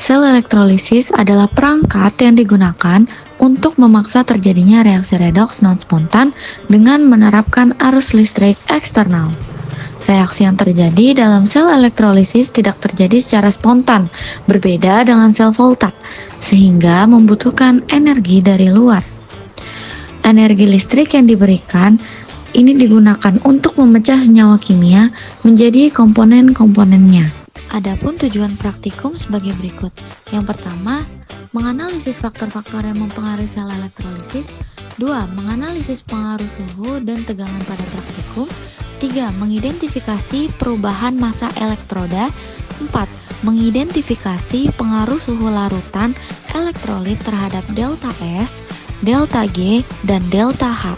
Sel elektrolisis adalah perangkat yang digunakan untuk memaksa terjadinya reaksi redoks non-spontan dengan menerapkan arus listrik eksternal. Reaksi yang terjadi dalam sel elektrolisis tidak terjadi secara spontan, berbeda dengan sel voltak, sehingga membutuhkan energi dari luar. Energi listrik yang diberikan ini digunakan untuk memecah senyawa kimia menjadi komponen-komponennya. Adapun tujuan praktikum sebagai berikut. Yang pertama, menganalisis faktor-faktor yang mempengaruhi sel elektrolisis. 2. Menganalisis pengaruh suhu dan tegangan pada praktikum. 3. Mengidentifikasi perubahan massa elektroda. 4. Mengidentifikasi pengaruh suhu larutan elektrolit terhadap delta S, delta G, dan delta H.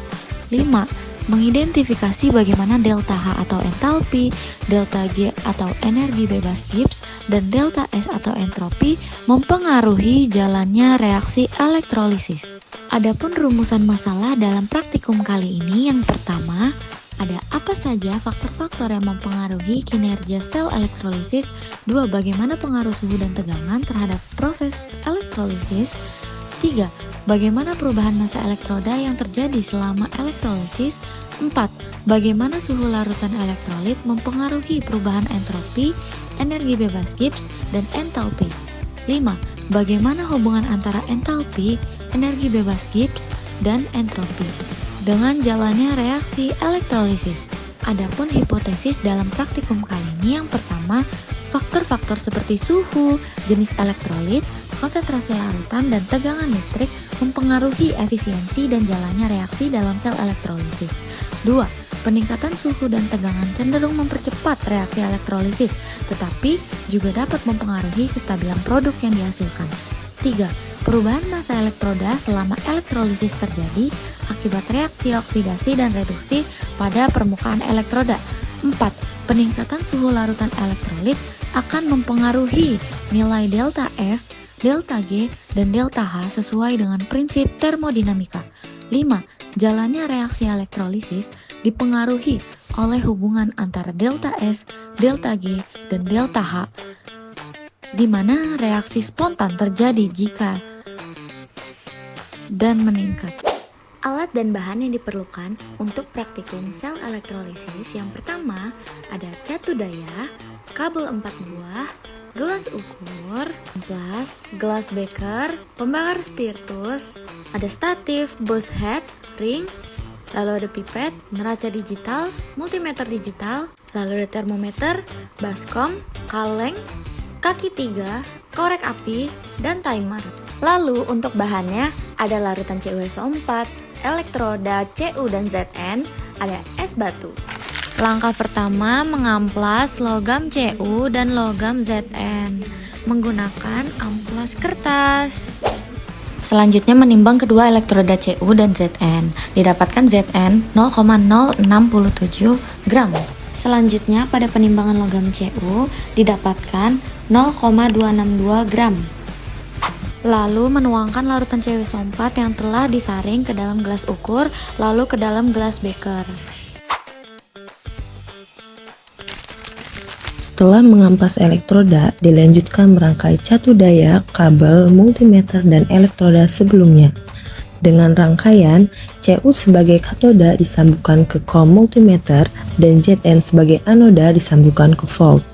5. Mengidentifikasi bagaimana delta H atau entalpi, delta G atau energi bebas Gibbs, dan delta S atau entropi mempengaruhi jalannya reaksi elektrolisis. Adapun rumusan masalah dalam praktikum kali ini, yang pertama, ada apa saja faktor-faktor yang mempengaruhi kinerja sel elektrolisis. 2. Bagaimana pengaruh suhu dan tegangan terhadap proses elektrolisis. 3. Bagaimana perubahan massa elektroda yang terjadi selama elektrolisis. 4. Bagaimana suhu larutan elektrolit mempengaruhi perubahan entropi, energi bebas Gibbs, dan entalpi. 5. Bagaimana hubungan antara entalpi, energi bebas Gibbs, dan entropi dengan jalannya reaksi elektrolisis. Adapun hipotesis dalam praktikum kali ini, yang pertama, faktor-faktor seperti suhu, jenis elektrolit, konsentrasi larutan, dan tegangan listrik mempengaruhi efisiensi dan jalannya reaksi dalam sel elektrolisis. 2. Peningkatan suhu dan tegangan cenderung mempercepat reaksi elektrolisis, tetapi juga dapat mempengaruhi kestabilan produk yang dihasilkan. 3. Perubahan massa elektroda selama elektrolisis terjadi akibat reaksi oksidasi dan reduksi pada permukaan elektroda. 4. Peningkatan suhu larutan elektrolit akan mempengaruhi nilai delta S, delta G, dan delta H sesuai dengan prinsip termodinamika. 5. Jalannya reaksi elektrolisis dipengaruhi oleh hubungan antara delta S, delta G, dan delta H, di mana reaksi spontan terjadi jika dan meningkat. Alat dan bahan yang diperlukan untuk praktikum sel elektrolisis, yang pertama ada cat daya, kabel 4 buah, gelas ukur, amplas, gelas beker, pembakar spiritus, ada statif, bus head, ring, lalu ada pipet, neraca digital, multimeter digital, lalu ada termometer, baskom, kaleng, kaki 3, korek api, dan timer. Lalu untuk bahannya ada larutan CuSO4, elektroda Cu dan Zn, ada es batu. Langkah pertama, mengamplas logam Cu dan logam Zn menggunakan amplas kertas. Selanjutnya menimbang kedua elektroda Cu dan Zn. Didapatkan Zn 0,067 gram. Selanjutnya pada penimbangan logam Cu didapatkan 0,262 gram. Lalu menuangkan larutan CuSO4 yang telah disaring ke dalam gelas ukur, lalu ke dalam gelas beker. Setelah mengamplas elektroda, dilanjutkan merangkai catu daya, kabel, multimeter, dan elektroda sebelumnya. Dengan rangkaian, Cu sebagai katoda disambungkan ke kom multimeter dan Zn sebagai anoda disambungkan ke volt.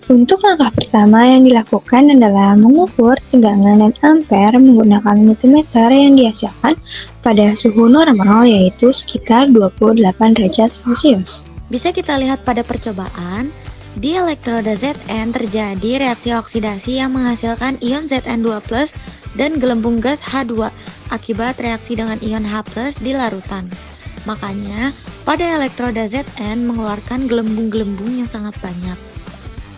Untuk langkah pertama yang dilakukan adalah mengukur tegangan dan ampere menggunakan multimeter yang dihasilkan pada suhu normal, yaitu sekitar 28 derajat Celcius. Bisa kita lihat pada percobaan, di elektroda Zn terjadi reaksi oksidasi yang menghasilkan ion Zn2+ dan gelembung gas H2 akibat reaksi dengan ion H+ di larutan. Makanya, pada elektroda Zn mengeluarkan gelembung-gelembung yang sangat banyak.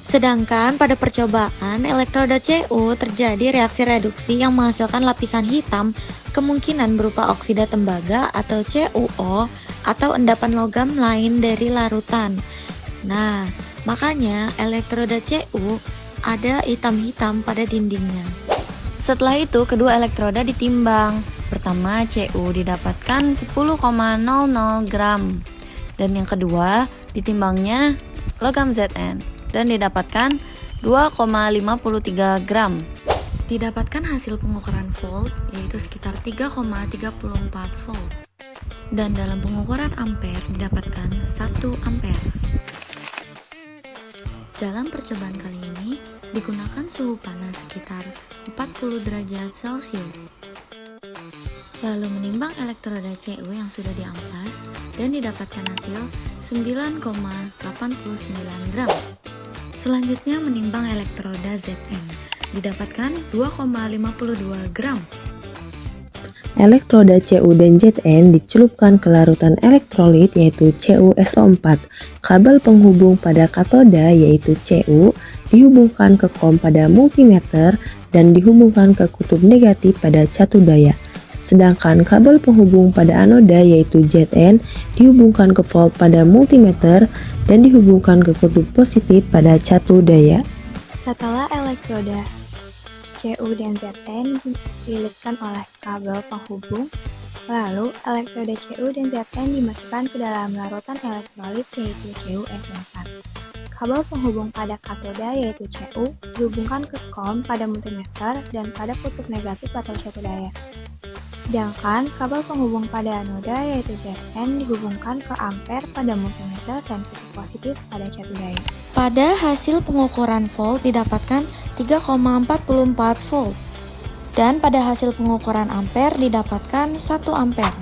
Sedangkan pada percobaan elektroda Cu terjadi reaksi reduksi yang menghasilkan lapisan hitam, kemungkinan berupa oksida tembaga atau CuO atau endapan logam lain dari larutan. Nah, makanya elektroda Cu ada hitam-hitam pada dindingnya. Setelah itu kedua elektroda ditimbang. Pertama Cu didapatkan 10,00 gram dan yang kedua ditimbangnya logam Zn dan didapatkan 2,53 gram. Didapatkan hasil pengukuran volt yaitu sekitar 3,34 volt. Dan dalam pengukuran ampere didapatkan 1 ampere. Dalam percobaan kali ini digunakan suhu panas sekitar 40 derajat Celcius. Lalu menimbang elektroda Cu yang sudah diamplas dan didapatkan hasil 9,89 gram. Selanjutnya menimbang elektroda Zn, didapatkan 2,52 gram. Elektroda Cu dan Zn dicelupkan ke larutan elektrolit yaitu CuSO4. Kabel penghubung pada katoda yaitu Cu dihubungkan ke kom pada multimeter dan dihubungkan ke kutub negatif pada catu daya. Sedangkan kabel penghubung pada anoda yaitu Zn dihubungkan ke volt pada multimeter dan dihubungkan ke kutub positif pada catu daya. Setelah elektroda Cu dan Zn dililitkan oleh kabel penghubung, lalu elektroda Cu dan Zn dimasukkan ke dalam larutan elektrolit yaitu CuSO4. Kabel penghubung pada katoda yaitu Cu dihubungkan ke kom pada multimeter dan pada kutub negatif atau catu daya. Sedangkan kabel penghubung pada anoda yaitu Zn dihubungkan ke ampere pada multimeter dan kutub positif pada catu daya. Pada hasil pengukuran volt didapatkan 3,44 volt. Dan pada hasil pengukuran ampere didapatkan 1 ampere.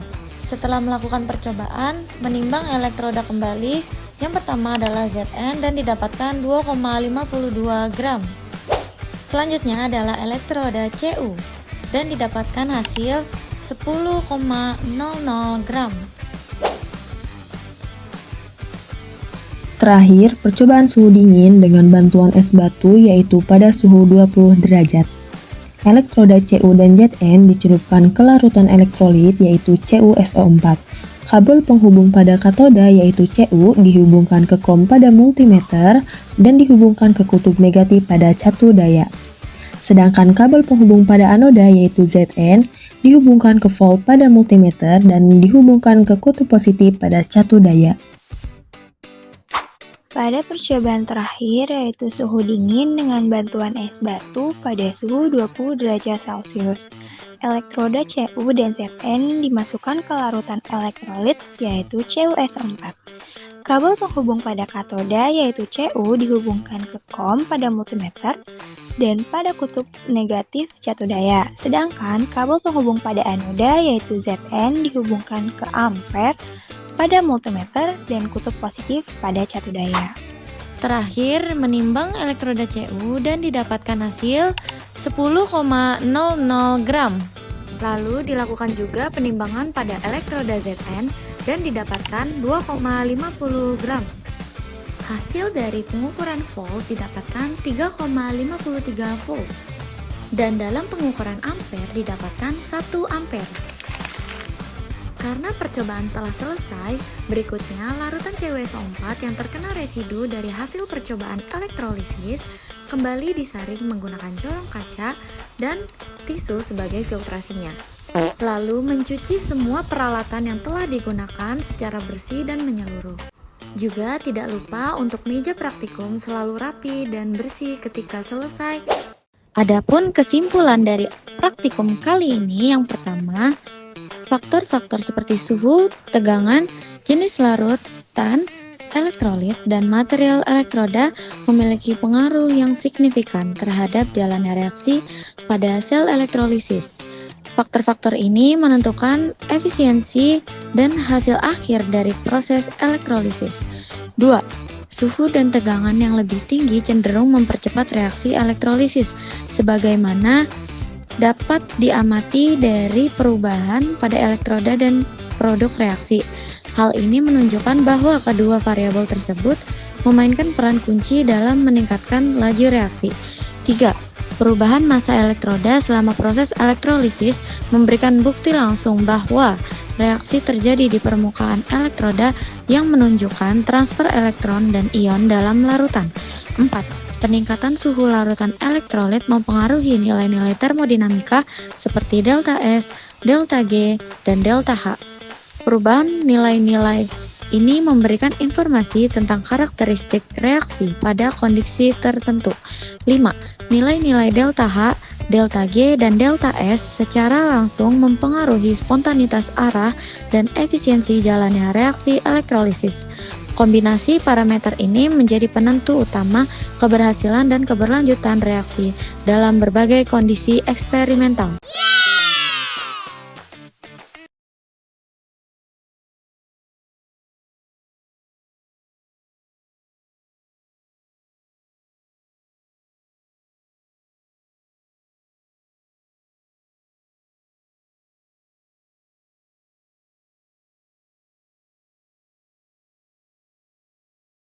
Setelah melakukan percobaan, menimbang elektroda kembali, yang pertama adalah Zn dan didapatkan 2,52 gram. Selanjutnya adalah elektroda Cu dan didapatkan hasil 10,00 gram. Terakhir, percobaan suhu dingin dengan bantuan es batu yaitu pada suhu 20 derajat. Elektroda Cu dan Zn dicelupkan ke larutan elektrolit yaitu CuSO4. Kabel penghubung pada katoda yaitu Cu dihubungkan ke kom pada multimeter dan dihubungkan ke kutub negatif pada catu daya. Sedangkan kabel penghubung pada anoda yaitu Zn dihubungkan ke volt pada multimeter dan dihubungkan ke kutub positif pada catu daya. Pada percobaan terakhir yaitu suhu dingin dengan bantuan es batu pada suhu 20 derajat Celcius, elektroda Cu dan Zn dimasukkan ke larutan elektrolit yaitu CuSO4. Kabel penghubung pada katoda yaitu Cu dihubungkan ke kom pada multimeter dan pada kutub negatif catu daya. Sedangkan kabel penghubung pada anoda yaitu Zn dihubungkan ke ampere pada multimeter dan kutub positif pada catu daya. Terakhir, menimbang elektroda Cu dan didapatkan hasil 10,00 gram. Lalu dilakukan juga penimbangan pada elektroda Zn dan didapatkan 2,50 gram. Hasil dari pengukuran volt didapatkan 3,53 volt. Dan dalam pengukuran ampere didapatkan 1 ampere. Karena percobaan telah selesai, berikutnya larutan CuSO4 yang terkena residu dari hasil percobaan elektrolisis kembali disaring menggunakan corong kaca dan tisu sebagai filtrasinya. Lalu mencuci semua peralatan yang telah digunakan secara bersih dan menyeluruh. Juga tidak lupa untuk meja praktikum selalu rapi dan bersih ketika selesai. Adapun kesimpulan dari praktikum kali ini, yang pertama, faktor-faktor seperti suhu, tegangan, jenis larutan, elektrolit, dan material elektroda memiliki pengaruh yang signifikan terhadap jalannya reaksi pada sel elektrolisis. Faktor-faktor ini menentukan efisiensi dan hasil akhir dari proses elektrolisis. 2. Suhu dan tegangan yang lebih tinggi cenderung mempercepat reaksi elektrolisis, sebagaimana dapat diamati dari perubahan pada elektroda dan produk reaksi. Hal ini menunjukkan bahwa kedua variabel tersebut memainkan peran kunci dalam meningkatkan laju reaksi. 3. Perubahan massa elektroda selama proses elektrolisis memberikan bukti langsung bahwa reaksi terjadi di permukaan elektroda yang menunjukkan transfer elektron dan ion dalam larutan. 4. Peningkatan suhu larutan elektrolit mempengaruhi nilai-nilai termodinamika seperti delta S, delta G, dan delta H. Perubahan nilai-nilai Ini memberikan informasi tentang karakteristik reaksi pada kondisi tertentu. 5. Nilai-nilai delta H, delta G, dan delta S secara langsung mempengaruhi spontanitas arah dan efisiensi jalannya reaksi elektrolisis. Kombinasi parameter ini menjadi penentu utama keberhasilan dan keberlanjutan reaksi dalam berbagai kondisi eksperimental.